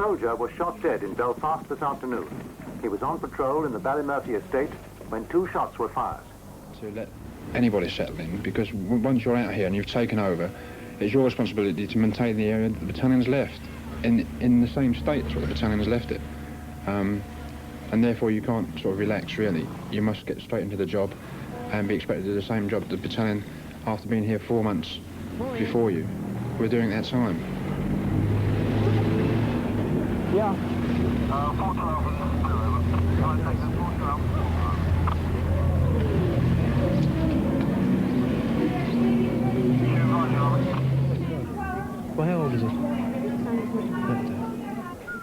soldier was shot dead in Belfast this afternoon. He was on patrol in the Ballymurphy estate when 2 shots were fired. To let anybody settle in, because once you're out here and you've taken over, it's your responsibility to maintain the area that the battalion's left, in the same state as what the battalion's left it. And therefore you can't sort of relax, really. You must get straight into the job and be expected to do the same job that the battalion, after being here 4 months before you, we're doing at that time. Yeah. Well, how old is it?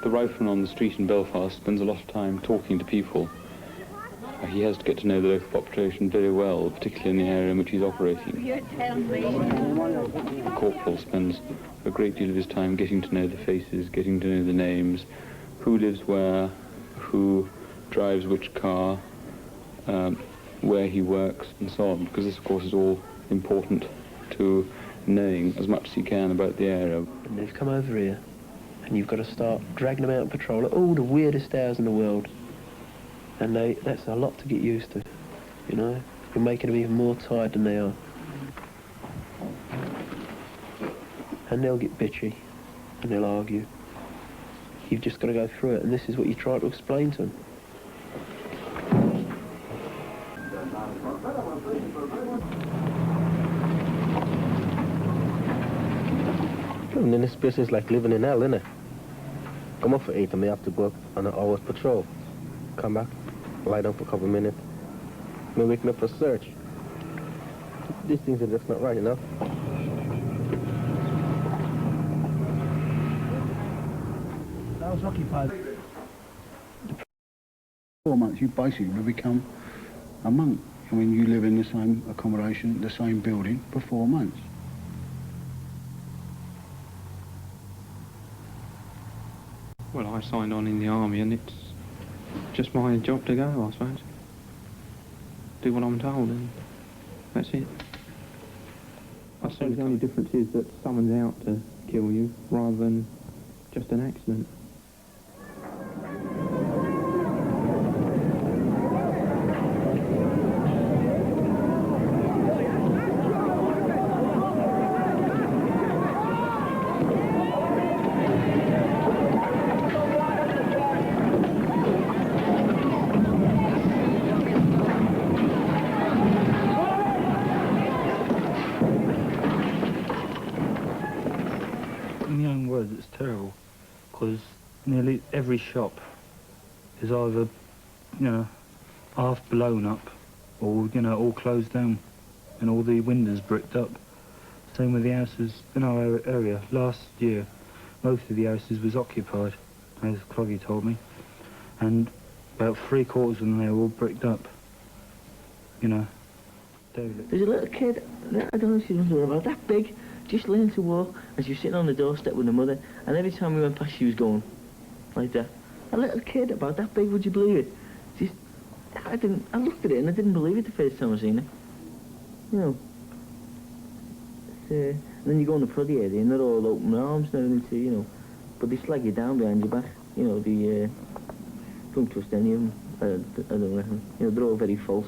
The rifleman on the street in Belfast spends a lot of time talking to people. He has to get to know the local population very well, particularly in the area in which he's operating. The corporal spends a great deal of his time getting to know the faces, getting to know the names, who lives where, who drives which car, where he works, and so on, because this, of course, is all important to knowing as much as he can about the area. And they've come over here, and you've got to start dragging them out on patrol at all the weirdest hours in the world. And that's a lot to get used to, you know? You're making them even more tired than they are. And they'll get bitchy, and they'll argue. You've just got to go through it, and this is what you try to explain to them. And then this place is like living in hell, innit? Come up for 8 and we have to go up on an hour's patrol. Come back, lie down for a couple of minutes. We're waking up for search. These things are just not right, you know? That was occupied. 4 months, you basically become a monk. I mean, you live in the same accommodation, the same building for 4 months. Well, I signed on in the army, and it's just my job to go, I suppose. Do what I'm told, and that's it. I suppose the only difference is that someone's out to kill you, rather than just an accident. It's terrible, because nearly every shop is either, you know, half blown up or, you know, all closed down and all the windows bricked up. Same with the houses in our area. Last year, most of the houses was occupied, as Cloggy told me, and about 3/4 of them, they were all bricked up, you know. There's a little kid, I don't know if she knows about that big, just learning to walk, and she was sitting on the doorstep with her mother, and every time we went past she was going like that. A little kid about that big, would you believe it? Just, I looked at it and I didn't believe it the first time I seen it. You know. And then you go in the pruddy area and they're all open arms and everything too, you know. But they slag you down behind your back, you know, don't trust any of them, I don't reckon. You know, they're all very false.